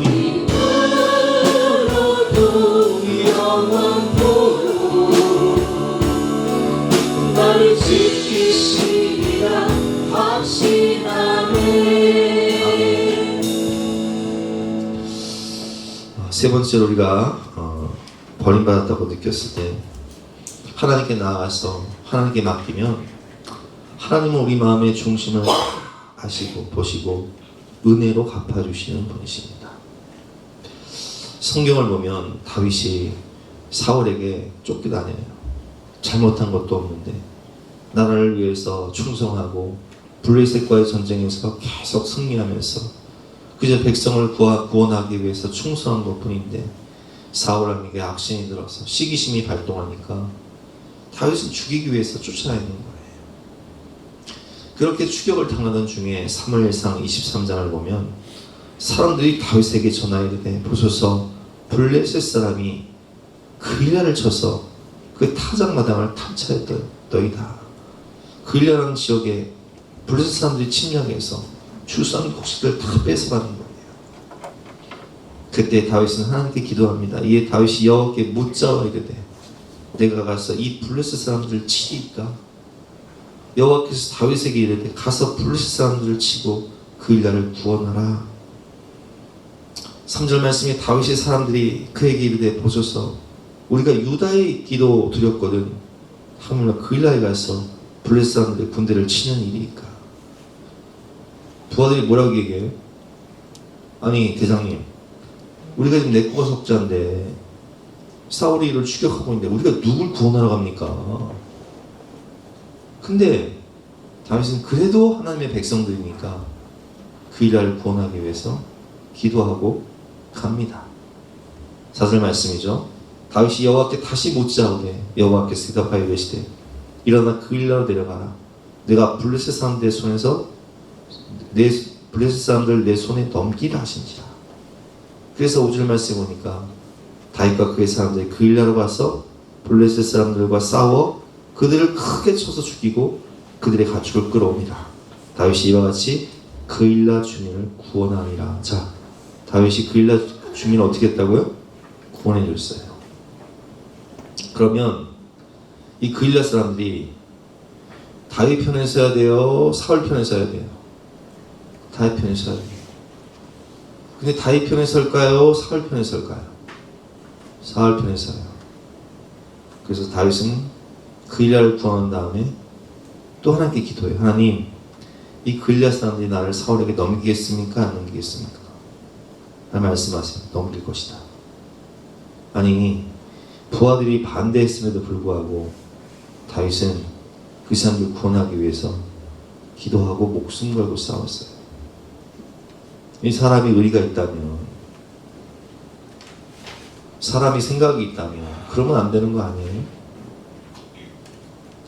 이끌어도 영원토록 나를 지키시리라 확신하네. 세 번째로 우리가 버림받았다고 느꼈을 때 하나님께 나아가서 하나님께 맡기면 하나님은 우리 마음의 중심을 아시고 보시고 은혜로 갚아주시는 분이십니다. 성경을 보면 다윗이 사울에게 쫓겨다녀요. 잘못한 것도 없는데 나라를 위해서 충성하고 블레셋과의 전쟁에서 계속 승리하면서 그저 백성을 구원하기 위해서 충성한 것뿐인데 사울에게 악신이 들어서 시기심이 발동하니까 다윗은 죽이기 위해서 쫓아내는 거예요. 그렇게 추격을 당하던 중에 사무엘상 23장을 보면 사람들이 다윗에게 전하이르되 보소서 블레셋 사람이 그일라를 쳐서 그 타작마당을 탐차했더이다. 그일라라는 지역에 블레셋 사람들이 침략해서 주선 곡식을 다 뺏어가는 거예요. 그때 다윗은 하나님께 기도합니다. 이에 다윗이 여호와께 묻자와 이르되 내가 가서 이 블레셋 사람들을 치리이까? 여호와께서 다윗에게 이르되 가서 블레셋 사람들을 치고 그일라를 구원하라. 3절 말씀에 다윗의 사람들이 그에게 이르되 보소서 우리가 유다의 기도 드렸거든 하물며 그일라에 가서 블레셋 사람들의 군대를 치는 일이니까. 부하들이 뭐라고 얘기해요? 아니 대장님 우리가 지금 내꾸가 석자인데 사울이 이를 추격하고 있는데 우리가 누굴 구원하러 갑니까? 근데 다윗은 그래도 하나님의 백성들이니까 그일라를 구원하기 위해서 기도하고 갑니다. 4절 말씀이죠. 다윗이 여호와께 다시 묻자오되 여호와께서 대답하여 이르시되 일어나 그일라로 내려가라. 내가 블레셋 사람들의 손에서 블레셋 사람들 내 손에 넘기라 하신지라. 그래서 5절 말씀에 보니까 다윗과 그의 사람들이 그일라로 가서 블레셋 사람들과 싸워 그들을 크게 쳐서 죽이고 그들의 가축을 끌어옵니다. 다윗이 이와 같이 그일라 주민을 구원하니라. 자, 다윗이 그일라 주민을 어떻게 했다고요? 구원해 줬어요. 그러면 이 그일라 사람들이 다윗 편에 서야 돼요? 사울 편에 서야 돼요? 다윗 편에 서야 돼요. 근데 다윗 편에 설까요? 사울 편에 설까요? 사울 편에 서요. 그래서 다윗은 그일라를 구원한 다음에 또 하나님께 기도해요. 하나님, 이 그일라 사람들이 나를 사울에게 넘기겠습니까? 안 넘기겠습니까? 말씀하세요. 넘길 것이다. 아니, 부하들이 반대했음에도 불구하고 다윗은 그 사람들을 구원하기 위해서 기도하고 목숨 걸고 싸웠어요. 이 사람이 의리가 있다면, 사람이 생각이 있다면 그러면 안 되는 거 아니에요?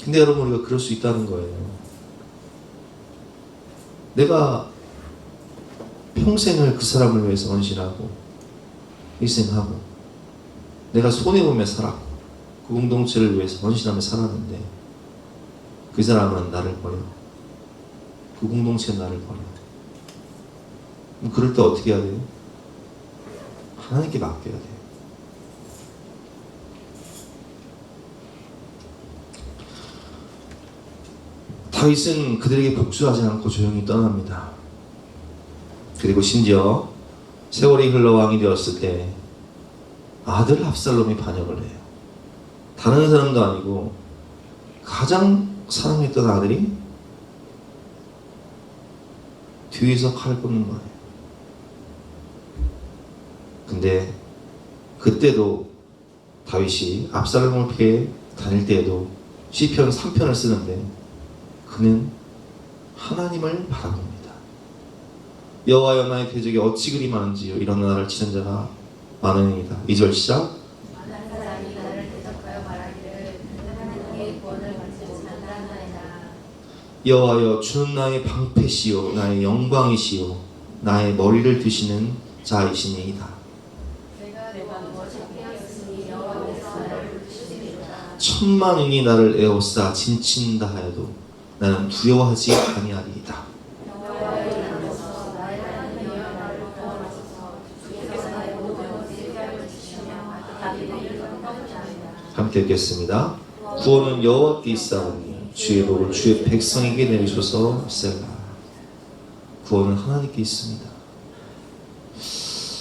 근데 여러분 우리가 그럴 수 있다는 거예요. 내가 평생을 그 사람을 위해서 헌신하고 희생하고 내가 손해보며 살았고 그 공동체를 위해서 헌신하며 살았는데 그 사람은 나를 버려. 그 공동체는 나를 버려. 그럼 그럴 때 어떻게 해야 돼요? 하나님께 맡겨야 돼요. 다윗은 그들에게 복수하지 않고 조용히 떠납니다. 그리고 심지어 세월이 흘러 왕이 되었을 때 아들 압살롬이 반역을 해요. 다른 사람도 아니고 가장 사랑했던 아들이 뒤에서 칼 꽂는 거예요. 근데 그때도 다윗이 압살롬을 피해 다닐 때에도 시편 3편을 쓰는데 그는 하나님을 바라봅니다. 여호와여 나의 대적이 어찌 그리 많은지요 이런 나라를 치는 자가 많으니이다. 2절 시작. 많은 사람이 나를 대적하여 말하기를 하나님의 구원을 받지 못한다나이다. 여호와여 주는 나의 방패시요 나의 영광이시요 나의 머리를 드시는 자이시니이다. 내가 무엇을 피하였으니 여호와께서 나를 부르시리로다. 천만인이 나를 에워싸 진친다 하여도 나는 두려워하지 아니하리이다. 여호와의 이름으로서 나의 하나님이여 나를 구원하소서. 주께서 나의 모든 것에 피함을 주시며 다윗의 이름을 떠나시나이다. 함께 읽겠습니다. 구원은 여호와께 있사오니 주의 복을 주의 백성에게 내리소서. 셀라. 구원은 하나님께 있습니다.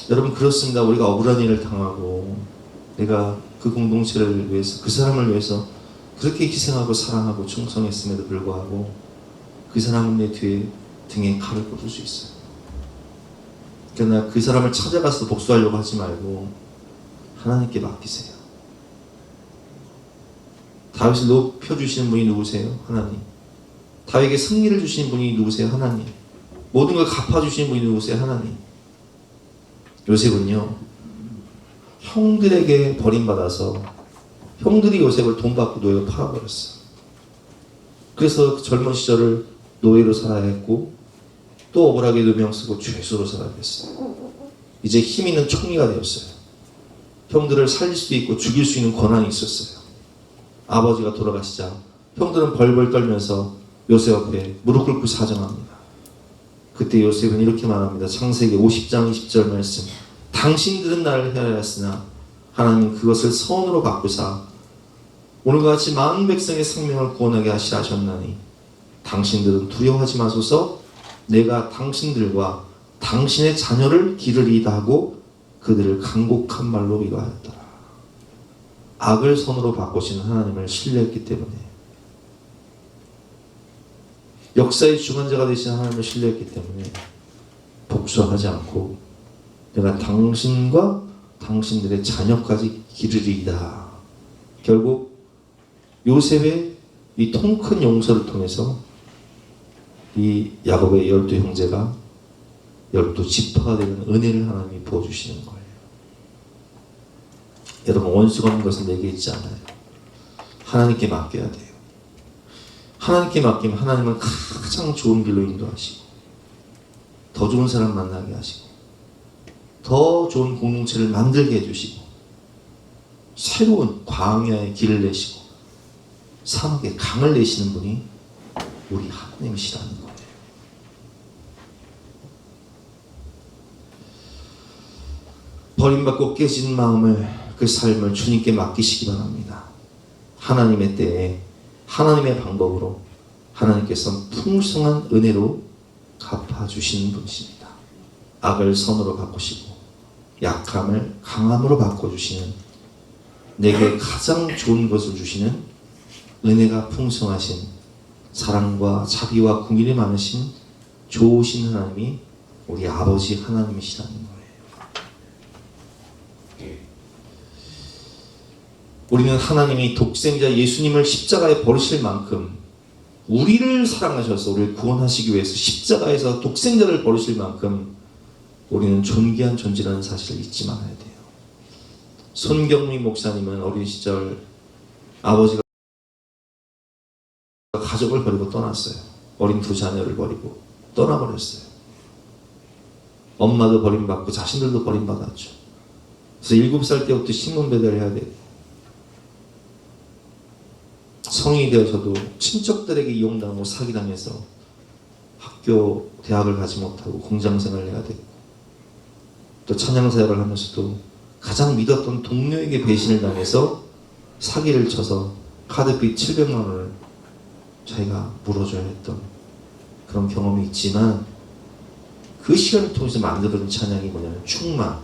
여러분, 그렇습니다. 우리가 억울한 일을 당하고 내가 그 공동체를 위해서, 그 사람을 위해서 그렇게 희생하고 사랑하고 충성했음에도 불구하고 그 사람은 내 등에 칼을 꽂을 수 있어요. 그러나 그 사람을 찾아가서 복수하려고 하지 말고 하나님께 맡기세요. 다윗을 높여주시는 분이 누구세요? 하나님. 다윗에게 승리를 주시는 분이 누구세요? 하나님. 모든 걸 갚아주시는 분이 누구세요? 하나님. 요셉은요, 형들에게 버림받아서 형들이 요셉을 돈 받고 노예로 팔아버렸어요. 그래서 그 젊은 시절을 노예로 살아야 했고 또 억울하게 누명 쓰고 죄수로 살아야 했어요. 이제 힘 있는 총리가 되었어요. 형들을 살릴 수도 있고 죽일 수 있는 권한이 있었어요. 아버지가 돌아가시자 형들은 벌벌 떨면서 요셉 앞에 무릎 꿇고 사정합니다. 그때 요셉은 이렇게 말합니다. 창세기 50장 20절 말씀. 당신들은 나를 헤아렸으나 하나님 그것을 선으로 바꾸사 오늘과 같이 많은 백성의 생명을 구원하게 하시라 하셨나니 당신들은 두려워하지 마소서. 내가 당신들과 당신의 자녀를 기르리이다 하고 그들을 간곡한 말로 위로하였더라. 악을 선으로 바꾸시는 하나님을 신뢰했기 때문에, 역사의 중환자가 되신 하나님을 신뢰했기 때문에 복수하지 않고 내가 당신과 당신들의 자녀까지 기르리이다. 결국 요셉의 이 통 큰 용서를 통해서 이 야곱의 12 형제가 12 지파가 되는 은혜를 하나님이 부어주시는 거예요. 여러분, 원수가 없는 것은 내게 있지 않아요. 하나님께 맡겨야 돼요. 하나님께 맡기면 하나님은 가장 좋은 길로 인도하시고 더 좋은 사람 만나게 하시고 더 좋은 공동체를 만들게 해주시고 새로운 광야의 길을 내시고 사막에 강을 내시는 분이 우리 하나님이시라는 거예요. 버림받고 깨진 마음을, 그 삶을 주님께 맡기시기 바랍니다. 하나님의 때에 하나님의 방법으로 하나님께서 풍성한 은혜로 갚아주시는 분이십니다. 악을 선으로 바꾸시고 약함을 강함으로 바꿔주시는, 내게 가장 좋은 것을 주시는 은혜가 풍성하신, 사랑과 자비와 긍휼이 많으신 좋으신 하나님이 우리 아버지 하나님이시라는 거예요. 우리는 하나님이 독생자 예수님을 십자가에 버리실 만큼 우리를 사랑하셔서 우리를 구원하시기 위해서 십자가에서 독생자를 버리실 만큼 우리는 존귀한 존재라는 사실을 잊지 말아야 돼요. 손경민 목사님은 어린 시절 아버지가 가족을 버리고 떠났어요. 어린 2 자녀를 버리고 떠나버렸어요. 엄마도 버림받고 자신들도 버림받았죠. 그래서 7살 때부터 신문 배달을 해야 돼요. 성인이 되어서도 친척들에게 이용당하고 사기당해서 학교, 대학을 가지 못하고 공장생활을 해야 되고, 또 찬양사역을 하면서도 가장 믿었던 동료에게 배신을 당해서 사기를 쳐서 카드빚 700만 원을 자기가 물어줘야 했던 그런 경험이 있지만, 그 시간을 통해서 만들어진 찬양이 뭐냐면 충만,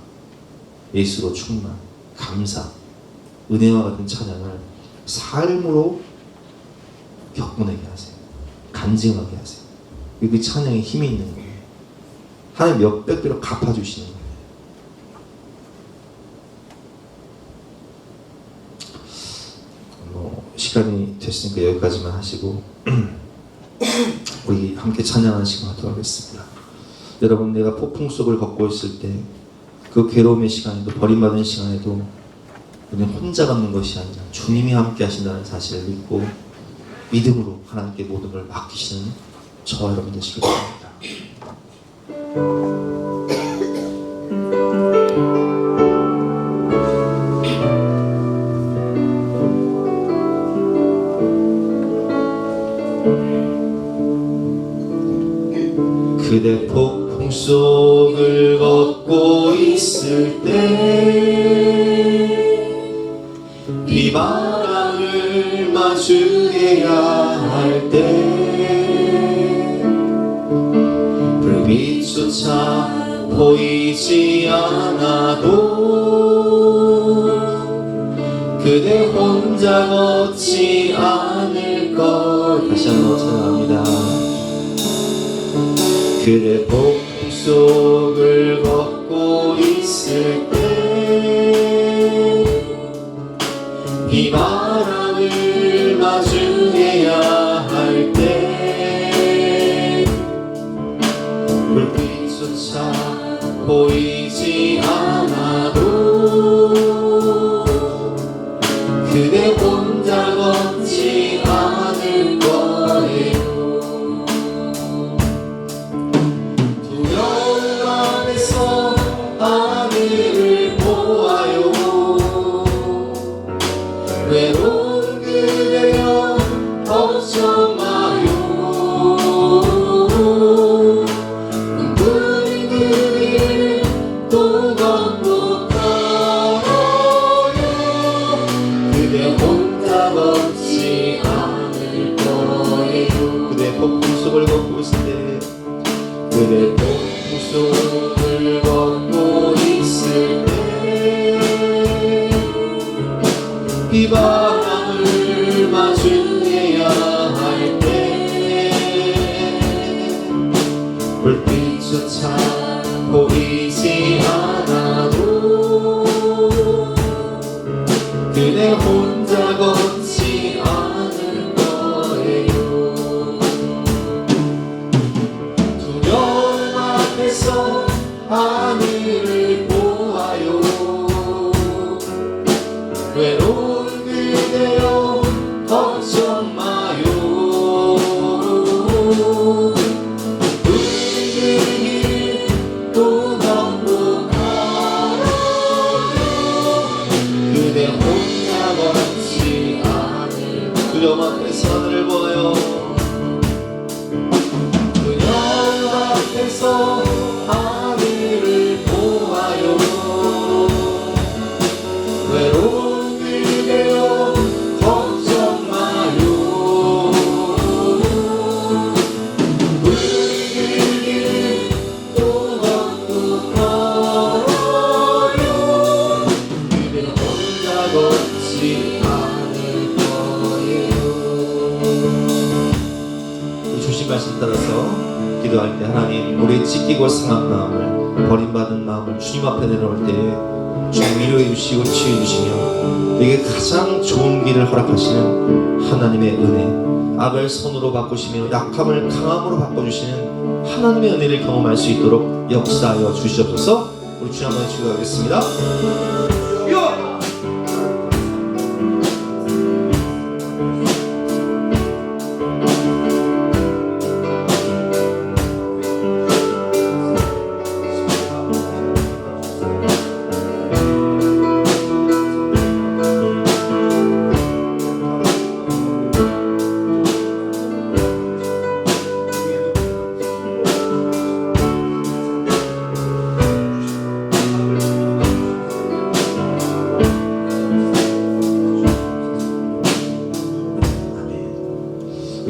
예수로 충만, 감사, 은혜와 같은 찬양을 삶으로 겪어내게 하세요. 간증하게 하세요. 그 찬양에 힘이 있는 거예요. 하나님 몇백 배로 갚아주시는 거예요. 시간이 됐으니까 여기까지만 하시고 우리 함께 찬양하는 시간 하도록 하겠습니다. 여러분, 내가 폭풍 속을 걷고 있을 때, 그 괴로움의 시간에도, 버림받은 시간에도 우리는 혼자 걷는 것이 아니라 주님이 함께 하신다는 사실을 믿고 믿음으로 하나님께 모든 걸 맡기시는 저와 여러분 되시길 바랍니다. 그대 폭풍 속을 걷고 있을 때 비바람을 마주해야 할 때 불빛조차 보이지 않아도 그대 혼자 걷지 않을 걸. 다시 한번 찬양합니다. 그대 폭풍 속을 걷고 있을 때 비바람을 마주해야 할 때 불빛조차 보이지 않아도 그대 혼자 걷지 않을 거예요. 두려움 안에서 하늘을 보아요. 외로운 그대여 걱정 마요. 꿈꾸는 그 길을 또 걷고 가요. 그대 혼자 걷지 않을 거예요. 그대 폭풍 속을 걷고 있을 때 그대 폭풍 속을 걷고 있을 때 비바람을 마주해야 할 때 불빛조차 보이지 않아도 그대 혼자 걷지 않을 거예요. 두려움 앞에서 하늘을 보아요. 외로운 그대여 걱정 마요. 그 길 또 걷고 가요. 그대 혼자 걷지 않을. 두려움 앞에서 하늘을 보아요. 두려움 앞에서 하늘을 보아요. 외로운 그대여 걱정 마요. 붉은 길 또 걷고 가요. 그대 혼자 걷지 않을 거예요. 이 주신 말씀 따라서 기도할 때 하나님, 우리의 찢기고 상한 마음을, 버림받은 마음을 주님 앞에 내놓을 때 주님 위로해 주시고 치유해 주시며 내게 가장 좋은 길을 허락하시는 하나님의 은혜, 악을 선으로 바꾸시며 약함을 강함으로 바꿔주시는 하나님의 은혜를 경험할 수 있도록 역사하여 주시옵소서. 우리 주님 한번 기도하겠습니다.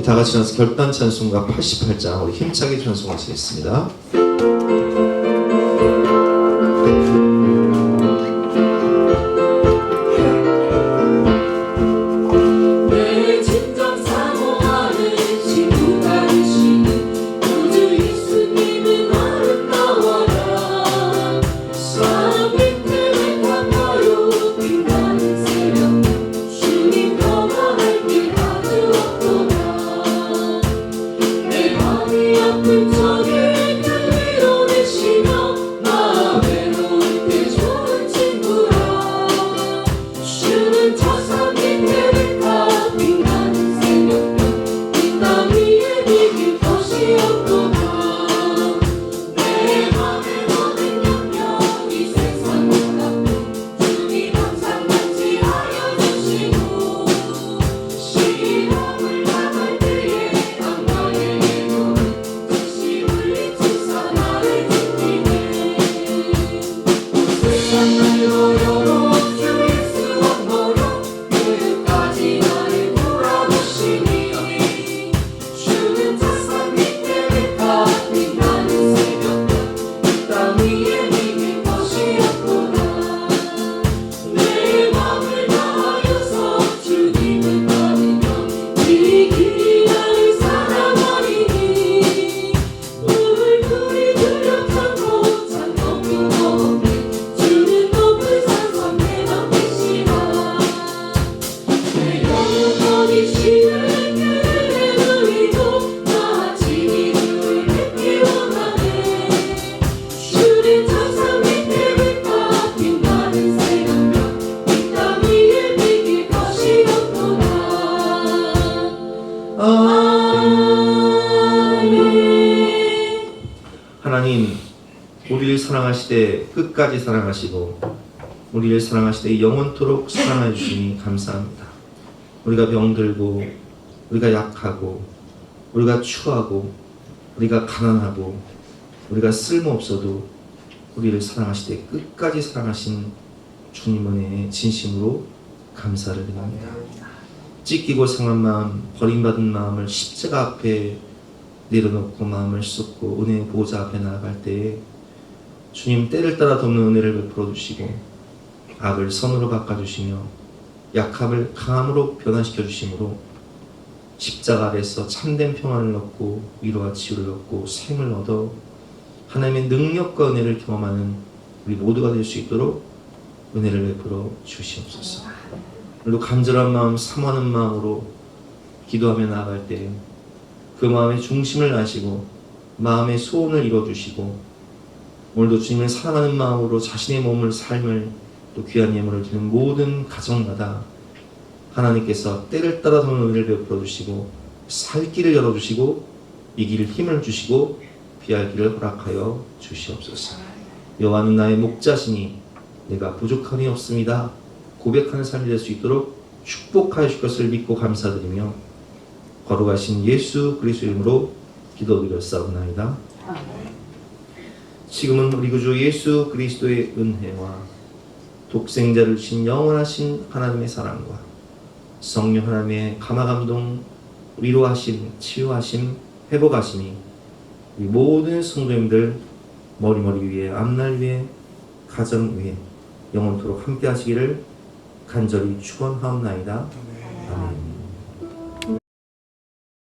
다 같이 나서 결단 찬송가 88장 우리 힘차게 찬송하시겠습니다. 내 진정 사모하는 친구가 되시는 우주 예수님은 아름다워라. 사랑 빛을 가까요 빛나는 새벽 주님 떠나갈 길 아주 없도다. 내 마음이 아픈 적에 늘 밀어내시며 나 외로울 때 좋은 친구라. 주는 저산 밑에 백합 빛나는 새벽별 빛남 위에 비길 것이 없도다. 내 맘의 모든 염려 이 세상 못하고 주님 항상 같이 하여 주시고 시험을 당할 때에 악마의 노를 즉시 물리치시고 하나님, 우리를 사랑하시되 끝까지 사랑하시고 우리를 사랑하시되 영원토록 사랑해 주시니 감사합니다. 우리가 병들고 우리가 약하고 우리가 추하고 우리가 가난하고 우리가 쓸모없어도 우리를 사랑하시되 끝까지 사랑하신 주님 은혜에 진심으로 감사를 드립니다. 찢기고 상한 마음, 버림받은 마음을 십자가 앞에 내려놓고 마음을 쏟고 은혜의 보좌 앞에 나아갈 때에 주님 때를 따라 돕는 은혜를 베풀어 주시고 악을 선으로 바꿔주시며 약함을 강함으로 변화시켜 주심으로 십자가 아래서 참된 평안을 얻고 위로와 치유를 얻고 샘을 얻어 하나님의 능력과 은혜를 경험하는 우리 모두가 될 수 있도록 은혜를 베풀어 주시옵소서. 오늘도 간절한 마음, 사모하는 마음으로 기도하며 나아갈 때 그 마음의 중심을 아시고 마음의 소원을 이뤄주시고 오늘도 주님을 사랑하는 마음으로 자신의 몸을 삶을 또 귀한 예물을 드리는 모든 가정마다 하나님께서 때를 따라 도는 은혜를 베풀어 주시고 살 길을 열어주시고 이길 힘을 주시고 피할 길을 허락하여 주시옵소서. 여호와는 나의 목자시니 내가 부족함이 없습니다. 고백하는 삶이 될 수 있도록 축복하여 주실 것을 믿고 감사드리며 거룩하신 예수 그리스도 이름으로 기도드렸사옵나이다. 지금은 우리 구주 예수 그리스도의 은혜와 독생자를 주신 영원하신 하나님의 사랑과 성령 하나님의 감화감동, 위로하심, 치유하심, 회복하심이 우리 모든 성도님들 머리 위에, 앞날 위에, 가정 위에 영원토록 함께 하시기를 간절히 축원하옵나이다. 아멘.